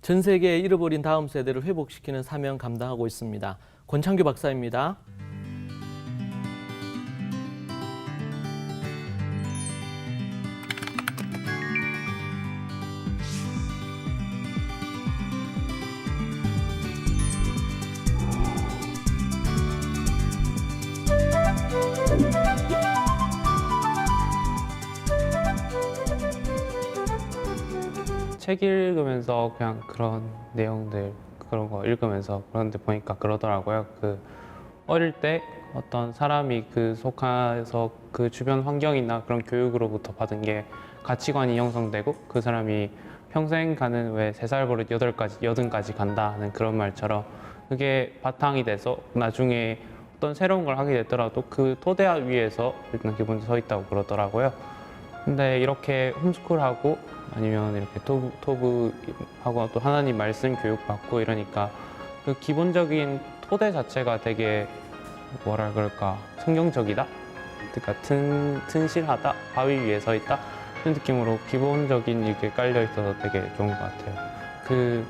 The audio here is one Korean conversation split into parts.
전 세계에 잃어버린 다음 세대를 회복시키는 사명 감당하고 있습니다. 권창규 박사입니다. 책 읽으면서 그냥 그런 내용들 그런 거 읽으면서 그런데 보니까 그러더라고요. 그 어릴 때 어떤 사람이 그 속해서 그 주변 환경이나 그런 교육으로부터 받은 게 가치관이 형성되고 그 사람이 평생 가는 왜 3살 버릇 8까지 간다는 그런 말처럼 그게 바탕이 돼서 나중에 어떤 새로운 걸 하게 되더라도 그 토대 위에서 일단 기본적으로 서 있다고 그러더라고요. 근데 이렇게 홈스쿨하고 아니면 이렇게 토브하고 또 하나님 말씀 교육받고 이러니까 그 기본적인 토대 자체가 되게 뭐라 그럴까 성경적이다? 그러니까 튼실하다? 바위 위에 서 있다? 이런 느낌으로 기본적인 이게 깔려 있어서 되게 좋은 것 같아요.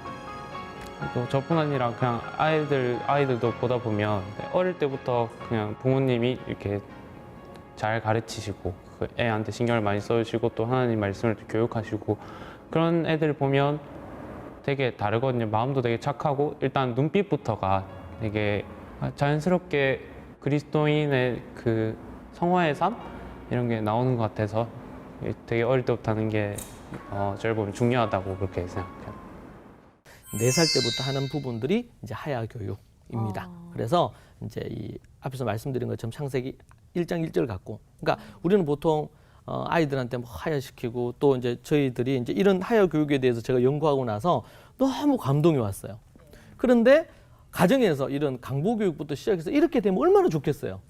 또 저뿐 아니라 그냥 아이들도 보다 보면 어릴 때부터 그냥 부모님이 이렇게 잘 가르치시고 그 애한테 신경을 많이 써주시고 또 하나님 말씀을 또 교육하시고 그런 애들 보면 되게 다르거든요. 마음도 되게 착하고 일단 눈빛부터가 되게 자연스럽게 그리스도인의 그 성화의 삶 이런 게 나오는 것 같아서 되게 어릴 때부터 하는 게 저를 보면 중요하다고 그렇게 생각해요. 4살 때부터 하는 부분들이 이제 하야 교육입니다. 그래서 이제 이 앞에서 말씀드린 것처럼 창세기 1장 1절 갖고, 그러니까 우리는 보통 아이들한테 뭐 하야시키고 또 이제 저희들이 이제 이런 하야 교육에 대해서 제가 연구하고 나서 너무 감동이 왔어요. 그런데 가정에서 이런 강보 교육부터 시작해서 이렇게 되면 얼마나 좋겠어요.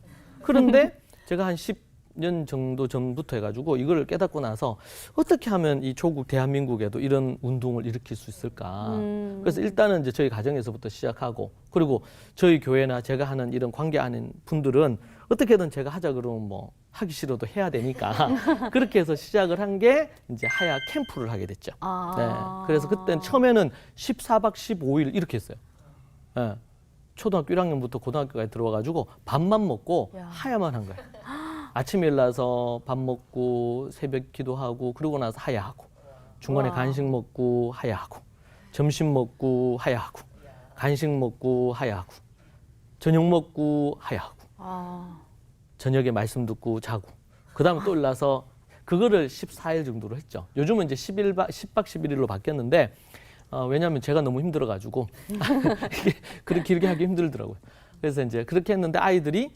그런데 제가 한 10년 정도 전부터 해가지고 이걸 깨닫고 나서 어떻게 하면 이 조국 대한민국에도 이런 운동을 일으킬 수 있을까. 그래서 일단은 이제 저희 가정에서부터 시작하고, 그리고 저희 교회나 제가 하는 이런 관계하는 분들은 어떻게든 제가 하자 그러면 뭐 하기 싫어도 해야 되니까 그렇게 해서 시작을 한 게 이제 하야 캠프를 하게 됐죠. 네. 그래서 그때는 처음에는 14박 15일 이렇게 했어요. 네. 초등학교 1학년부터 고등학교까지 들어와가지고 밥만 먹고 하야만 한 거예요. 아침에 일어나서 밥 먹고 새벽 기도하고 그러고 나서 하야하고, 중간에 간식 먹고 하야하고, 점심 먹고 하야하고, 간식 먹고 하야하고, 저녁 먹고 하야하고, 저녁에 말씀 듣고 자고, 그 다음에 또 일어나서 그거를 14일 정도로 했죠. 요즘은 이제 10박 11일로 바뀌었는데 왜냐하면 제가 너무 힘들어가지고 이게 그렇게 길게 하기 힘들더라고요. 그래서 이제 그렇게 했는데 아이들이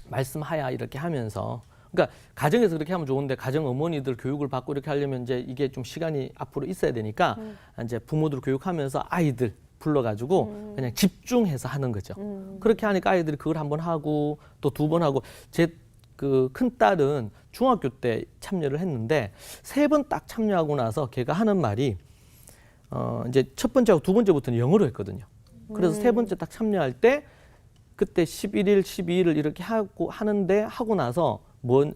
말씀하야 이렇게 하면서, 그러니까 가정에서 그렇게 하면 좋은데 가정 어머니들 교육을 받고 이렇게 하려면 이제 이게 좀 시간이 앞으로 있어야 되니까 이제 부모들 교육하면서 아이들 불러가지고 그냥 집중해서 하는 거죠. 그렇게 하니까 아이들이 그걸 한번 하고 또 2번 하고, 제 그 큰 딸은 중학교 때 참여를 했는데 3번 딱 참여하고 나서 걔가 하는 말이 이제 첫 번째하고 2번째부터는 영어로 했거든요. 그래서 3번째 딱 참여할 때 그때 11일, 12일을 이렇게 하고 나서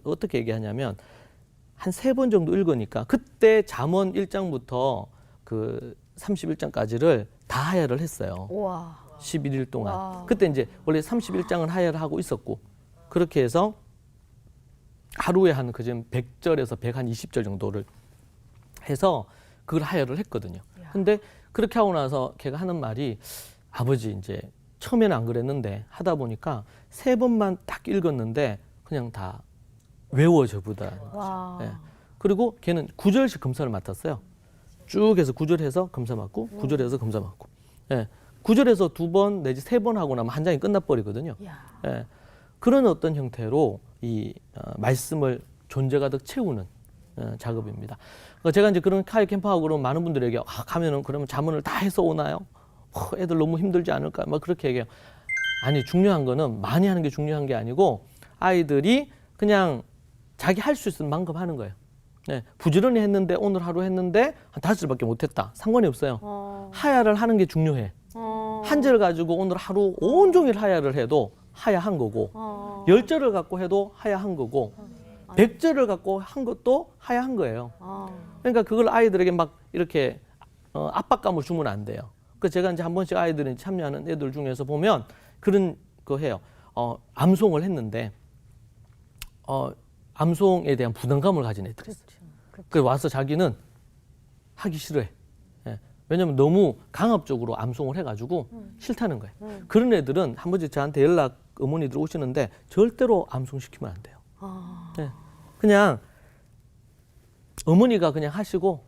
어떻게 얘기하냐면 한 3번 정도 읽으니까 그때 잠언 1장부터 그 31장까지를 다 하야를 했어요. 우와. 11일 동안. 와. 그때 이제 원래 31장은 하야를 하고 있었고, 그렇게 해서 하루에 한 그전 100절에서 120절 정도를 해서 그걸 하야를 했거든요. 근데 그렇게 하고 나서 걔가 하는 말이, 아버지 이제 처음에는 안 그랬는데 하다 보니까 3번만 딱 읽었는데 그냥 다 외워져 보다. 예. 그리고 걔는 9절씩 검사를 맡았어요. 쭉 해서 9절 해서 검사 맡고 9절 해서 검사 맡고. 예. 9절에서 2번 내지 3번 하고 나면 한 장이 끝나버리거든요. 예. 그런 어떤 형태로 이 말씀을 존재 가득 채우는 작업입니다. 제가 이제 그런 카이 캠프하고 그러면 많은 분들에게 가면은 그러면 잠언을 다 해서 오나요? 애들 너무 힘들지 않을까? 막 그렇게 얘기해요. 아니, 중요한 거는 많이 하는 게 중요한 게 아니고 아이들이 그냥 자기 할 수 있는 만큼 하는 거예요. 네, 부지런히 했는데 오늘 하루 했는데 한 5절밖에 못했다. 상관이 없어요. 하야를 하는 게 중요해. 한 절 가지고 오늘 하루 온종일 하야를 해도 하야한 거고 10절을 갖고 해도 하야한 거고 100절을 갖고 한 것도 하야한 거예요. 그러니까 그걸 아이들에게 막 이렇게 압박감을 주면 안 돼요. 그 제가 이제 한 번씩 아이들이 참여하는 애들 중에서 보면 그런 거 해요. 암송을 했는데 암송에 대한 부담감을 가진 애들이 있어요. 그래서 와서 자기는 하기 싫어해. 예. 왜냐면 너무 강압적으로 암송을 해가지고 싫다는 거예요. 그런 애들은 한 번씩 저한테 어머니들 오시는데 절대로 암송시키면 안 돼요. 예. 그냥 어머니가 그냥 하시고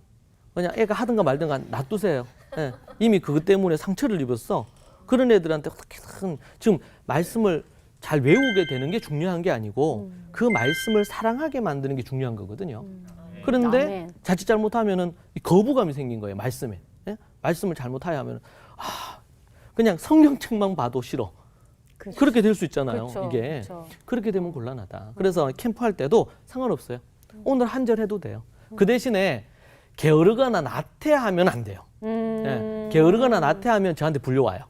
그냥 애가 하든가 말든가 놔두세요. 예. 이미 그것 때문에 상처를 입었어. 그런 애들한테 어떻게든 지금 말씀을 잘 외우게 되는 게 중요한 게 아니고 그 말씀을 사랑하게 만드는 게 중요한 거거든요. 그런데 아멘. 자칫 잘못하면은 이 거부감이 생긴 거예요. 말씀에. 예? 말씀을 잘못하야 하면 그냥 성경책만 봐도 싫어. 그렇죠. 그렇게 될 수 있잖아요. 그렇죠. 이게 그렇죠. 그렇게 되면 곤란하다. 그래서 캠프할 때도 상관없어요. 오늘 한 절 해도 돼요. 그 대신에 게으르거나 나태하면 안 돼요. 예. 게으르거나 나태하면 저한테 불려와요.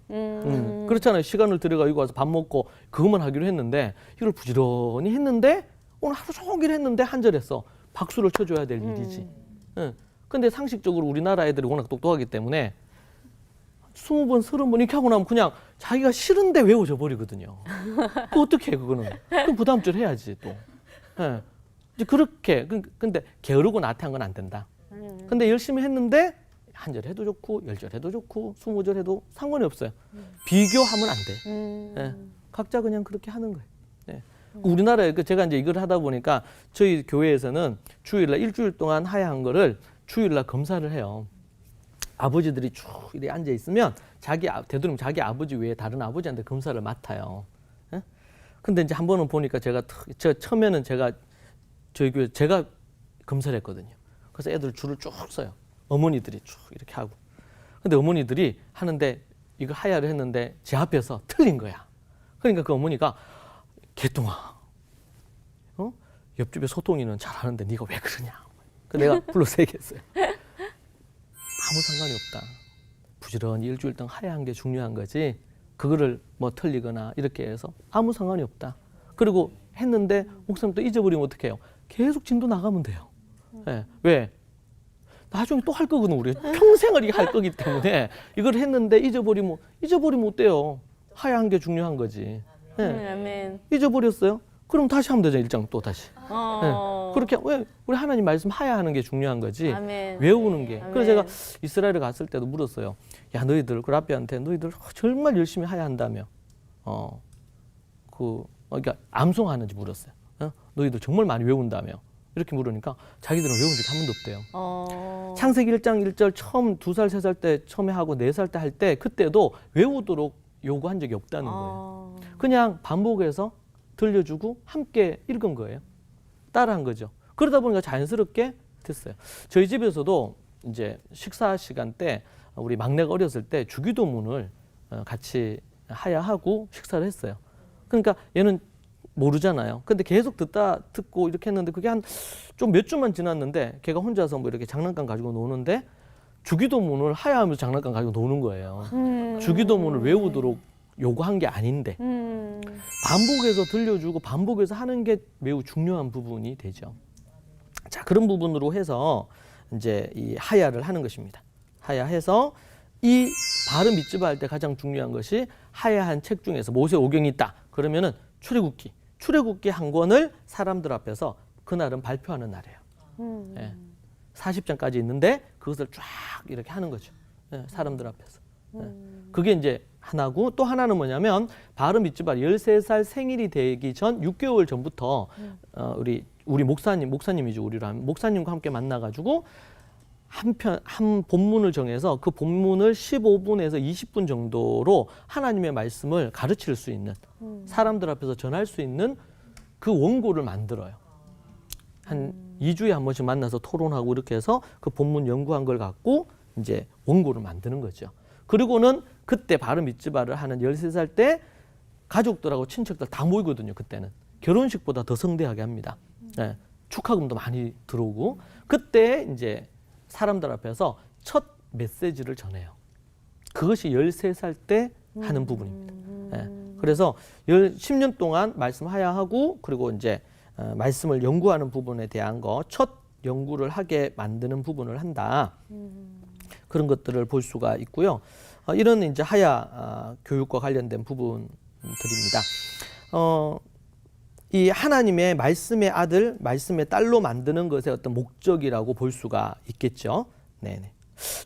그렇잖아요. 시간을 들여가지고 와서 밥 먹고 그것만 하기로 했는데 이걸 부지런히 했는데 오늘 하루 종일 했는데 한 절 했어. 박수를 쳐줘야 될 일이지. 예. 근데 상식적으로 우리나라 애들이 워낙 똑똑하기 때문에 20번, 30번 이렇게 하고 나면 그냥 자기가 싫은데 외워져 버리거든요. 그 어떻게 해, 그거는. 그럼 부담줄 해야지, 또. 예. 이제 그렇게. 근데 게으르고 나태한 건 안 된다. 근데 열심히 했는데 한 절 해도 좋고, 10절 해도 좋고, 20절 해도 상관이 없어요. 비교하면 안 돼. 예. 각자 그냥 그렇게 하는 거예요. 예. 우리나라에 제가 이제 이걸 하다 보니까 저희 교회에서는 주일날 일주일 동안 하야한 거를 주일날 검사를 해요. 아버지들이 쭉 이렇게 앉아 있으면 되도록이면 자기 아버지 외에 다른 아버지한테 검사를 맡아요. 예? 근데 이제 한 번은 보니까 제가 처음에는 저희 교회 제가 검사를 했거든요. 그래서 애들 줄을 쭉 서요. 어머니들이 쭉 이렇게 하고. 근데 어머니들이 하는데 이거 하야를 했는데 제 앞에서 틀린 거야. 그러니까 그 어머니가 개똥아, 옆집에 소통이는 잘하는데 네가 왜 그러냐. 그 내가 불러서 얘기했어요. 아무 상관이 없다. 부지런히 일주일 동안 하야한 게 중요한 거지. 그거를 뭐 틀리거나 이렇게 해서 아무 상관이 없다. 그리고 했는데 목사님 또 잊어버리면 어떡해요? 계속 진도 나가면 돼요. 네. 왜? 나중에 또 할 거거든. 우리 평생을 이게 할 거기 때문에 이걸 했는데 잊어버리면 어때요? 하야한 게 중요한 거지. 네. 아멘. 잊어버렸어요? 그럼 다시 하면 되죠. 일장 또 다시. 네. 그렇게 왜 우리 하나님 말씀 하야하는 게 중요한 거지. 아멘. 외우는 게. 아멘. 그래서 제가 이스라엘에 갔을 때도 물었어요. 야, 너희들 그 라비한테 너희들 정말 열심히 하야한다며. 그러니까 암송하는지 물었어요. 너희들 정말 많이 외운다며. 이렇게 물으니까 자기들은 외운 적이 한 번도 없대요. 창세기 1장 1절 처음 2살, 3살 때 처음에 하고 4살 때 할 때 그때도 외우도록 요구한 적이 없다는 거예요. 그냥 반복해서 들려주고 함께 읽은 거예요. 따라한 거죠. 그러다 보니까 자연스럽게 됐어요. 저희 집에서도 이제 식사 시간 때 우리 막내가 어렸을 때 주기도문을 같이 하야하고 식사를 했어요. 그러니까 얘는 모르잖아요. 근데 계속 듣고 이렇게 했는데 그게 한 좀 몇 주만 지났는데 걔가 혼자서 뭐 이렇게 장난감 가지고 노는데 주기도문을 하야하면서 장난감 가지고 노는 거예요. 주기도문을 외우도록 요구한 게 아닌데 반복해서 들려주고 반복해서 하는 게 매우 중요한 부분이 되죠. 자, 그런 부분으로 해서 이제 이 하야를 하는 것입니다. 하야해서 이 바르 미tzvah 할 때 가장 중요한 것이 하야한 책 중에서 모세오경이 있다. 그러면은 출애굽기 한 권을 사람들 앞에서 그날은 발표하는 날이에요. 40장까지 있는데 그것을 쫙 이렇게 하는 거죠. 사람들 앞에서. 그게 이제 하나고 또 하나는 뭐냐면 바르 미tzvah 13살 생일이 되기 전 6개월 전부터 우리 목사님이죠. 우리로 하면 목사님과 함께 만나가지고 한 본문을 정해서 그 본문을 15분에서 20분 정도로 하나님의 말씀을 가르칠 수 있는 사람들 앞에서 전할 수 있는 그 원고를 만들어요. 한 2주에 한 번씩 만나서 토론하고 이렇게 해서 그 본문 연구한 걸 갖고 이제 원고를 만드는 거죠. 그리고는 그때 바르 미tzvah를 하는 13살 때 가족들하고 친척들 다 모이거든요. 그때는 결혼식보다 더 성대하게 합니다. 네, 축하금도 많이 들어오고 그때 이제 사람들 앞에서 첫 메시지를 전해요. 그것이 13살 때 하는 부분입니다. 네, 그래서 10년 동안 말씀하야 하고 그리고 이제 말씀을 연구하는 부분에 대한 거 첫 연구를 하게 만드는 부분을 한다. 그런 것들을 볼 수가 있고요. 이런 이제 하야 교육과 관련된 부분들입니다. 이 하나님의 말씀의 아들, 말씀의 딸로 만드는 것의 어떤 목적이라고 볼 수가 있겠죠. 네네.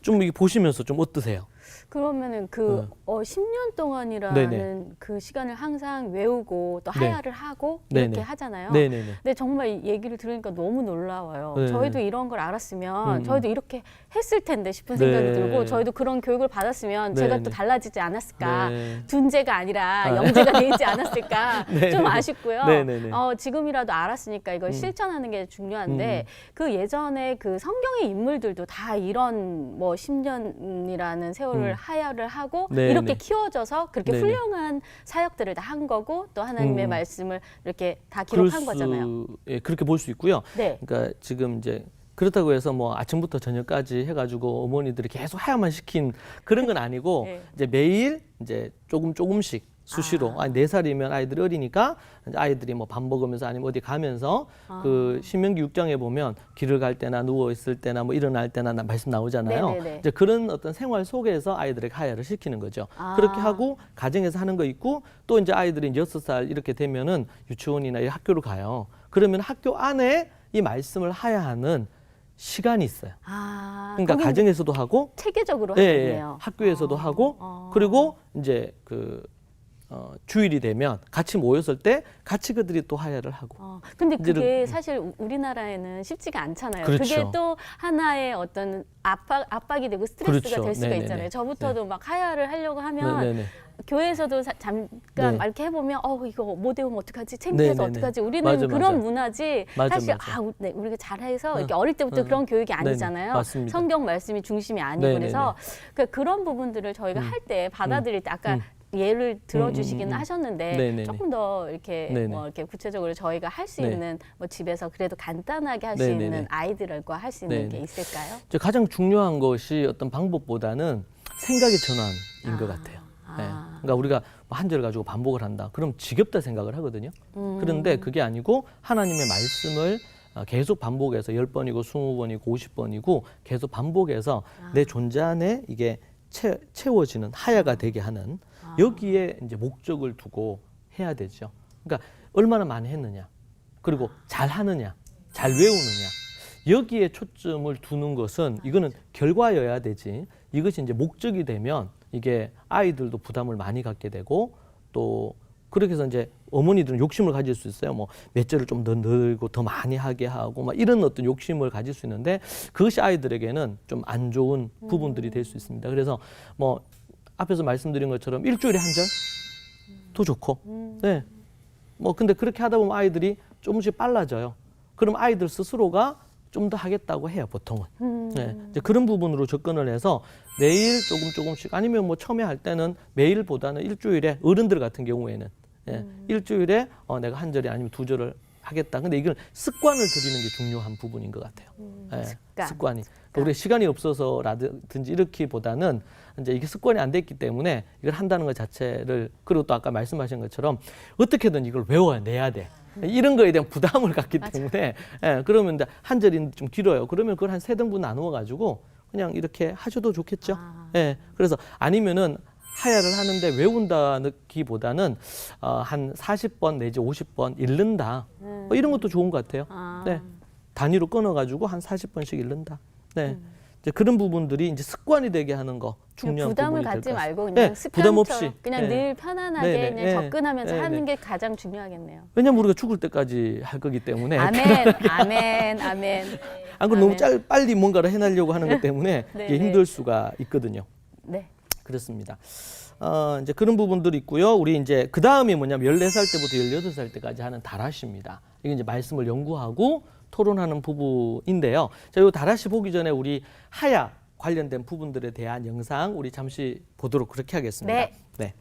좀 이게 보시면서 좀 어떠세요? 그러면은 그 10년 동안이라는 네네. 그 시간을 항상 외우고 또 네. 하야를 하고 네네. 이렇게 하잖아요. 네네네. 근데 정말 이 얘기를 들으니까 너무 놀라워요. 네. 저희도 이런 걸 알았으면 음. 저희도 이렇게 했을 텐데 싶은 생각이 네. 들고 저희도 그런 교육을 받았으면 네. 제가 또 달라지지 않았을까. 네. 둔재가 아니라 영재가 돼 있지 않았을까. 네. 좀 아쉽고요. 네네네. 지금이라도 알았으니까 이걸 실천하는 게 중요한데 그 예전에 그 성경의 인물들도 다 이런 뭐 10년이라는 세월을 하야를 하고 네네. 이렇게 키워져서 그렇게 네네. 훌륭한 사역들을 다 한 거고 또 하나님의 말씀을 이렇게 다 기록한 거잖아요. 예, 그렇게 볼 수 있고요. 네. 그러니까 지금 이제 그렇다고 해서 뭐 아침부터 저녁까지 해가지고 어머니들이 계속 하야만 시킨 그런 건 아니고 네. 이제 매일 이제 조금씩 수시로 4살이면 아이들이 어리니까 이제 아이들이 뭐 밥 먹으면서 아니면 어디 가면서 그 신명기 6장에 보면 길을 갈 때나 누워 있을 때나 뭐 일어날 때나 말씀 나오잖아요. 네네네. 이제 그런 어떤 생활 속에서 아이들에게 하야를 시키는 거죠. 그렇게 하고 가정에서 하는 거 있고 또 이제 아이들이 이제 6살 이렇게 되면은 유치원이나 이 학교를 가요. 그러면 학교 안에 이 말씀을 하야하는 시간이 있어요. 그러니까 거긴 가정에서도 하고 체계적으로 예, 하겠네요. 학교에서도 하고 그리고 이제 그 주일이 되면 같이 모였을 때 같이 그들이 또 하야를 하고. 근데 이제 그게 사실 우리나라에는 쉽지가 않잖아요. 그렇죠. 그게 또 하나의 어떤 압박이 되고 스트레스가 그렇죠. 될 수가 네네네. 있잖아요. 저부터도 막 하야를 하려고 하면 네네네. 교회에서도 잠깐 네. 막 이렇게 해보면 이거 못 외우면 어떡하지? 창피해서 네네네. 어떡하지? 우리는 맞아, 그런 맞아. 문화지 맞아, 사실 맞아. 네, 우리가 잘해서 이렇게 어릴 때부터 그런 교육이 네네. 아니잖아요. 맞습니다. 성경 말씀이 중심이 아니고 네네네. 그래서 그런 부분들을 저희가 할 때 받아들일 때 아까 예를 들어주시기는 하셨는데 네네네. 조금 더 이렇게 네네. 뭐 이렇게 구체적으로 저희가 할 수 네. 있는 뭐 집에서 그래도 간단하게 할 수 네네네. 있는 아이들과 할 수 있는 네네. 게 있을까요? 이제 가장 중요한 것이 어떤 방법보다는 생각의 전환인 것 같아요. 네. 그러니까 우리가 한 절 가지고 반복을 한다. 그럼 지겹다 생각을 하거든요. 그런데 그게 아니고 하나님의 말씀을 계속 반복해서 10번이고 20번이고 50번이고 계속 반복해서 내 존재 안에 이게 채워지는 하야가 되게 하는 여기에 이제 목적을 두고 해야 되죠. 그러니까 얼마나 많이 했느냐, 그리고 잘 하느냐, 잘 외우느냐, 여기에 초점을 두는 것은 이거는 결과여야 되지. 이것이 이제 목적이 되면 이게 아이들도 부담을 많이 갖게 되고 또 그렇게 해서 이제 어머니들은 욕심을 가질 수 있어요. 뭐 몇 절을 좀 더 늘고 더 많이 하게 하고 막 이런 어떤 욕심을 가질 수 있는데 그것이 아이들에게는 좀 안 좋은 부분들이 될 수 있습니다. 그래서 뭐 앞에서 말씀드린 것처럼 일주일에 한 절도 좋고, 네. 뭐 근데 그렇게 하다 보면 아이들이 조금씩 빨라져요. 그럼 아이들 스스로가 좀 더 하겠다고 해요, 보통은. 네. 이제 그런 부분으로 접근을 해서 매일 조금씩 아니면 뭐 처음에 할 때는 매일보다는 일주일에 어른들 같은 경우에는 일주일에 내가 한 절이 아니면 2절을 하겠다. 근데 이건 습관을 들이는 게 중요한 부분인 것 같아요. 습관이. 그러니까 우리가 시간이 없어서라든지 이렇기보다는 이제 이게 습관이 안 됐기 때문에 이걸 한다는 것 자체를 그리고 또 아까 말씀하신 것처럼 어떻게든 이걸 외워내야 돼. 이런 거에 대한 부담을 갖기 때문에 그러면 이제 한 절이 좀 길어요. 그러면 그걸 한 3등분 나누어 가지고 그냥 이렇게 하셔도 좋겠죠. 그래서 아니면은 하야를 하는데 외운다기보다는 한 40번 내지 50번 읽는다. 뭐 이런 것도 좋은 것 같아요. 네. 단위로 끊어가지고 한 40번씩 읽는다. 네. 이제 그런 부분들이 이제 습관이 되게 하는 거 중요한 부담을 부분이 될 갖지 것 말고 같습니다. 그냥 네, 부담 없이 습관처럼 그냥 늘 편안하게 네네. 그냥 네. 접근하면서 네네. 하는 게 가장 중요하겠네요. 왜냐면 우리가 죽을 때까지 할 거기 때문에 아멘. 안 그러면 너무 빨리 뭔가를 해내려고 하는 것 때문에 이게 네네. 힘들 수가 있거든요. 네. 그렇습니다. 이제 그런 부분들이 있고요. 우리 이제 그 다음이 뭐냐면 14살 때부터 18살 때까지 하는 다라시입니다. 이게 이제 말씀을 연구하고 토론하는 부분인데요. 자, 요 다라시 보기 전에 우리 하야 관련된 부분들에 대한 영상 우리 잠시 보도록 그렇게 하겠습니다. 네. 네.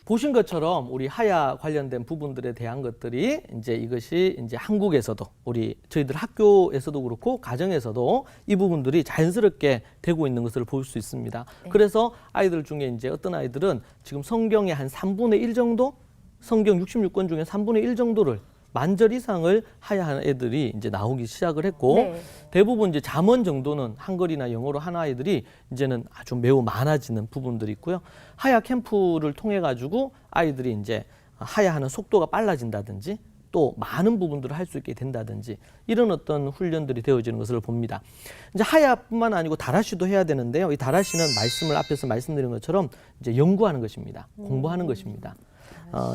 보신 것처럼 우리 하야 관련된 부분들에 대한 것들이 이제 이것이 이제 한국에서도 저희들 학교에서도 그렇고 가정에서도 이 부분들이 자연스럽게 되고 있는 것을 볼 수 있습니다. 네. 그래서 아이들 중에 이제 어떤 아이들은 지금 성경의 한 3분의 1 정도, 성경 66권 중에 3분의 1 정도를 만절 이상을 하야하는 애들이 이제 나오기 시작을 했고 네. 대부분 이제 잠언 정도는 한글이나 영어로 하는 아이들이 이제는 아주 매우 많아지는 부분들이 있고요. 하야 캠프를 통해 가지고 아이들이 이제 하야하는 속도가 빨라진다든지 또 많은 부분들을 할 수 있게 된다든지 이런 어떤 훈련들이 되어지는 것을 봅니다. 이제 하야뿐만 아니고 다라시도 해야 되는데요. 이 다라시는 말씀을 앞에서 말씀드린 것처럼 이제 연구하는 것입니다. 공부하는 것입니다.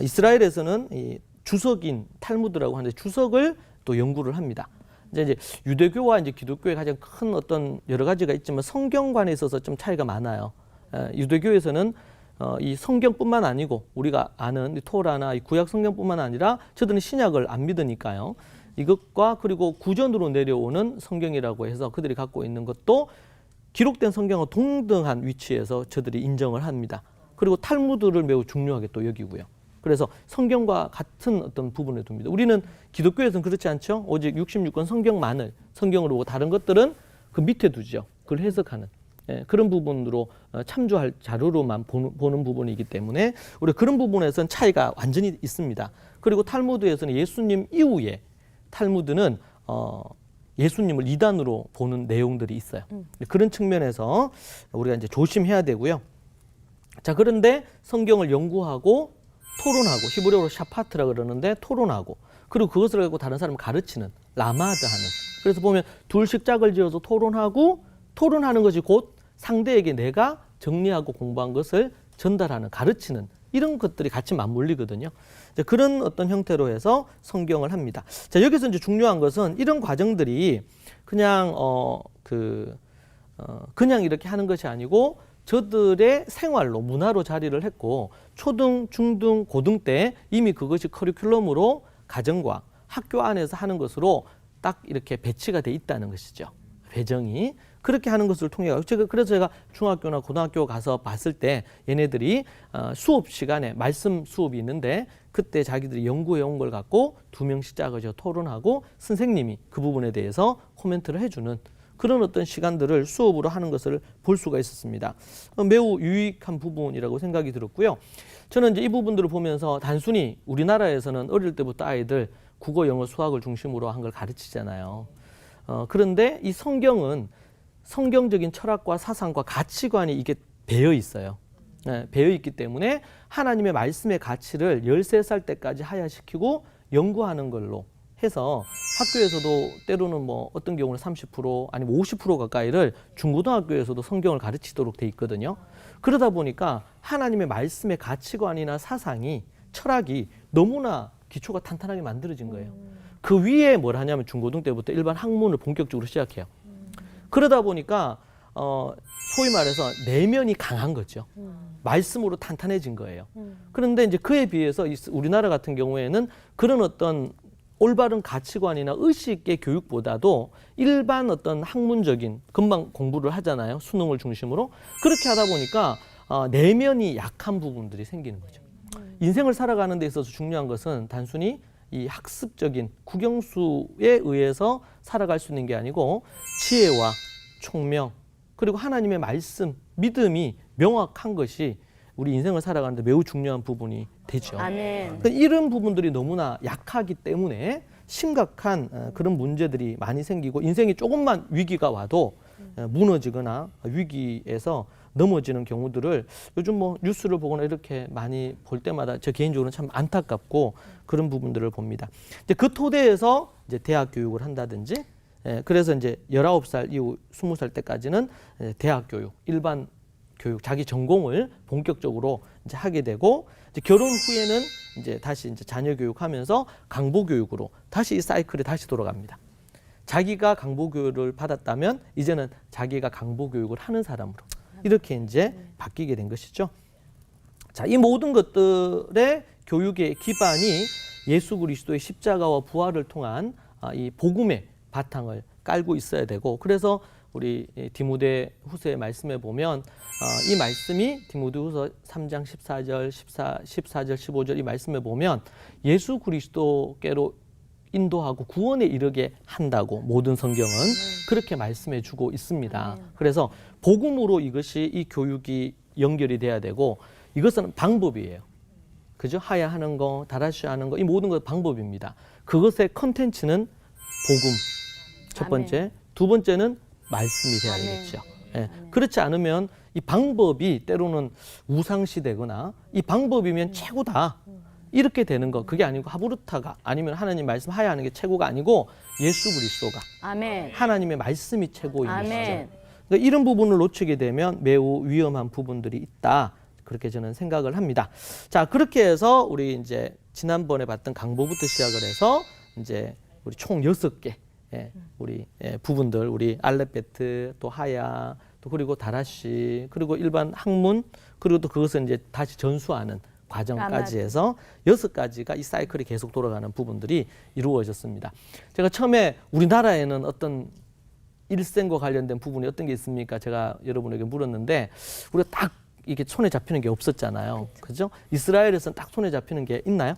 이스라엘에서는 이 주석인 탈무드라고 하는데 주석을 또 연구를 합니다. 이제 유대교와 이제 기독교의 가장 큰 어떤 여러 가지가 있지만 성경관에 있어서 좀 차이가 많아요. 유대교에서는 이 성경뿐만 아니고 우리가 아는 이 토라나 이 구약 성경뿐만 아니라 저들은 신약을 안 믿으니까요. 이것과 그리고 구전으로 내려오는 성경이라고 해서 그들이 갖고 있는 것도 기록된 성경과 동등한 위치에서 저들이 인정을 합니다. 그리고 탈무드를 매우 중요하게 또 여기고요. 그래서 성경과 같은 어떤 부분을 둡니다. 우리는 기독교에서는 그렇지 않죠. 오직 66권 성경만을 성경으로 보고 다른 것들은 그 밑에 두죠. 그걸 해석하는 그런 부분으로 참조할 자료로만 보는 부분이기 때문에 우리 그런 부분에서는 차이가 완전히 있습니다. 그리고 탈무드에서는 예수님 이후에 탈무드는 예수님을 이단으로 보는 내용들이 있어요. 그런 측면에서 우리가 이제 조심해야 되고요. 자, 그런데 성경을 연구하고 토론하고 히브리어로 샤파트라 그러는데 토론하고 그리고 그것을 가지고 다른 사람을 가르치는 라마드 하는 그래서 보면 둘씩 짝을 지어서 토론하는 것이 곧 상대에게 내가 정리하고 공부한 것을 전달하는 가르치는 이런 것들이 같이 맞물리거든요. 이제 그런 어떤 형태로 해서 성경을 합니다. 자, 여기서 이제 중요한 것은 이런 과정들이 그냥 그냥 이렇게 하는 것이 아니고 저들의 생활로 문화로 자리를 했고 초등, 중등, 고등 때 이미 그것이 커리큘럼으로 가정과 학교 안에서 하는 것으로 딱 이렇게 배치가 돼 있다는 것이죠. 배정이 그렇게 하는 것을 통해 그래서 제가 중학교나 고등학교 가서 봤을 때 얘네들이 수업 시간에 말씀 수업이 있는데 그때 자기들이 연구해 온 걸 갖고 2명씩 짜가지고 토론하고 선생님이 그 부분에 대해서 코멘트를 해주는 그런 어떤 시간들을 수업으로 하는 것을 볼 수가 있었습니다. 매우 유익한 부분이라고 생각이 들었고요. 저는 이제 이 부분들을 보면서 단순히 우리나라에서는 어릴 때부터 아이들 국어, 영어, 수학을 중심으로 한 걸 가르치잖아요. 그런데 이 성경은 성경적인 철학과 사상과 가치관이 이게 배어 있어요. 배어 있기 때문에 하나님의 말씀의 가치를 13살 때까지 하야시키고 연구하는 걸로 해서 학교에서도 때로는 뭐 어떤 경우는 30% 아니면 50% 가까이를 중고등학교에서도 성경을 가르치도록 돼 있거든요. 그러다 보니까 하나님의 말씀의 가치관이나 사상이 철학이 너무나 기초가 탄탄하게 만들어진 거예요. 그 위에 뭘 하냐면 중고등 때부터 일반 학문을 본격적으로 시작해요. 그러다 보니까 소위 말해서 내면이 강한 거죠. 말씀으로 탄탄해진 거예요. 그런데 이제 그에 비해서 우리나라 같은 경우에는 그런 어떤 올바른 가치관이나 의식의 교육보다도 일반 어떤 학문적인 금방 공부를 하잖아요. 수능을 중심으로. 그렇게 하다 보니까 내면이 약한 부분들이 생기는 거죠. 인생을 살아가는 데 있어서 중요한 것은 단순히 이 학습적인 국영수에 의해서 살아갈 수 있는 게 아니고 지혜와 총명 그리고 하나님의 말씀, 믿음이 명확한 것이 우리 인생을 살아가는 데 매우 중요한 부분이 되죠. 아멘. 그러니까 이런 부분들이 너무나 약하기 때문에 심각한 그런 문제들이 많이 생기고 인생이 조금만 위기가 와도 무너지거나 위기에서 넘어지는 경우들을 요즘 뭐 뉴스를 보거나 이렇게 많이 볼 때마다 저 개인적으로는 참 안타깝고 그런 부분들을 봅니다. 이제 그 토대에서 이제 대학 교육을 한다든지 그래서 이제 19살 이후 20살 때까지는 대학 교육, 일반 교육, 자기 전공을 본격적으로 이제 하게 되고 이제 결혼 후에는 이제 다시 이제 자녀 교육하면서 강보 교육으로 다시 이 사이클에 다시 돌아갑니다. 자기가 강보 교육을 받았다면 이제는 자기가 강보 교육을 하는 사람으로 이렇게 이제 바뀌게 된 것이죠. 자, 이 모든 것들의 교육의 기반이 예수 그리스도의 십자가와 부활을 통한 이 복음의 바탕을 깔고 있어야 되고 그래서 우리 디모데 후서의 말씀에 보면 이 말씀이 디모데 후서 3장 14절, 14절, 15절 이 말씀에 보면 예수 그리스도께로 인도하고 구원에 이르게 한다고 모든 성경은 그렇게 말씀해 주고 있습니다. 그래서 복음으로 이것이 이 교육이 연결이 돼야 되고 이것은 방법이에요. 그죠? 하야하는 거, 다라시 하는 거, 이 모든 것 방법입니다. 그것의 컨텐츠는 복음. 첫 번째. 두 번째는 말씀이 돼야 되겠죠. 예. 그렇지 않으면 이 방법이 때로는 우상시되거나 이 방법이면 최고다. 이렇게 되는 거 그게 아니고 하부르타가 아니면 하나님 말씀 하야하는 게 최고가 아니고 예수 그리스도가 아멘. 하나님의 말씀이 최고인 아멘. 것이죠. 그러니까 이런 부분을 놓치게 되면 매우 위험한 부분들이 있다. 그렇게 저는 생각을 합니다. 자, 그렇게 해서 우리 이제 지난번에 봤던 강보부터 시작을 해서 이제 우리 총 6개 우리 부분들 우리 알렙베트 또 하야 또 그리고 다라시 그리고 일반 학문 그리고 또 그것을 이제 다시 전수하는 과정까지 해서 6가지가 이 사이클이 계속 돌아가는 부분들이 이루어졌습니다. 제가 처음에 우리나라에는 어떤 일생과 관련된 부분이 어떤 게 있습니까? 제가 여러분에게 물었는데 우리가 딱 이게 손에 잡히는 게 없었잖아요. 그죠? 이스라엘에서는 딱 손에 잡히는 게 있나요?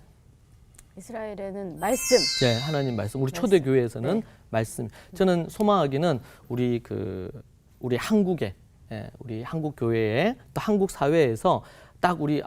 이스라엘에는 말씀. 네, 하나님 말씀. 우리 초대교회에서는 네. 말씀. 저는 소망하기는 우리 한국에 우리 한국 교회에 또 한국 사회에서 딱 우리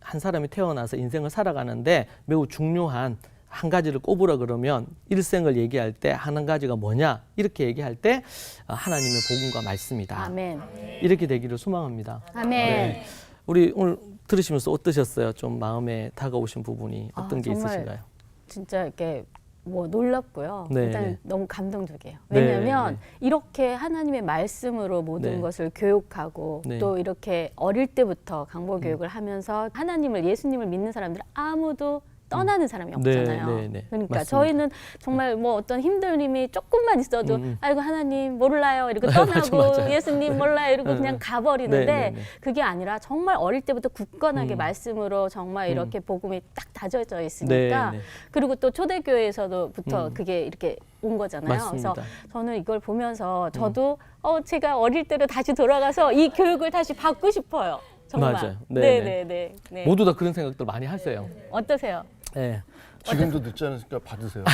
한 사람이 태어나서 인생을 살아가는데 매우 중요한 한 가지를 꼽으라 그러면 일생을 얘기할 때 한 가지가 뭐냐 이렇게 얘기할 때 하나님의 복음과 말씀이다. 아멘. 이렇게 되기를 소망합니다. 아멘. 네. 우리 오늘 들으시면서 어떠셨어요? 좀 마음에 다가오신 부분이 어떤 게 정말 있으신가요? 진짜 이렇게 뭐 놀랍고요. 네, 일단 네. 너무 감동적이에요. 네, 왜냐하면 네. 이렇게 하나님의 말씀으로 모든 네. 것을 교육하고 네. 또 이렇게 어릴 때부터 강보 교육을 하면서 하나님을 예수님을 믿는 사람들 아무도 떠나는 사람이 없잖아요. 네, 네, 네. 그러니까 맞습니다. 저희는 정말 뭐 어떤 힘듦이 조금만 있어도 아이고 하나님 몰라요 이러고 맞아, 떠나고 맞아요. 예수님 몰라요 이러고 그냥 가버리는데 네, 네, 네. 그게 아니라 정말 어릴 때부터 굳건하게 말씀으로 정말 이렇게 복음이 딱 다져져 있으니까 네, 네. 그리고 또 초대교회에서부터 그게 이렇게 온 거잖아요. 맞습니다. 그래서 저는 이걸 보면서 저도 제가 어릴 때로 다시 돌아가서 이 교육을 다시 받고 싶어요. 정말. 맞아요. 네, 네. 모두 다 그런 생각들 많이 하세요. 어떠세요? 네, 지금도 늦지 않으니까 받으세요.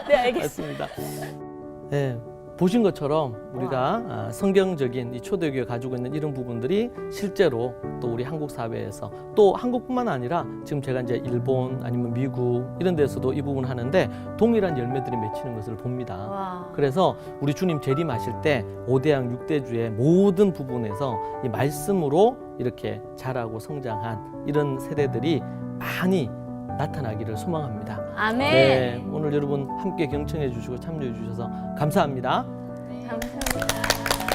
네, 알겠습니다. 맞습니다. 네, 보신 것처럼 우리가 성경적인 이 초대교회 가지고 있는 이런 부분들이 실제로 또 우리 한국 사회에서 또 한국뿐만 아니라 지금 제가 이제 일본 아니면 미국 이런 데서도 이 부분 하는데 동일한 열매들이 맺히는 것을 봅니다. 와. 그래서 우리 주님 재림하실 때 5대양 6대주의 모든 부분에서 이 말씀으로 이렇게 자라고 성장한 이런 세대들이 많이 나타나기를 소망합니다. 아멘. 네, 오늘 여러분 함께 경청해 주시고 참여해 주셔서 감사합니다. 감사합니다.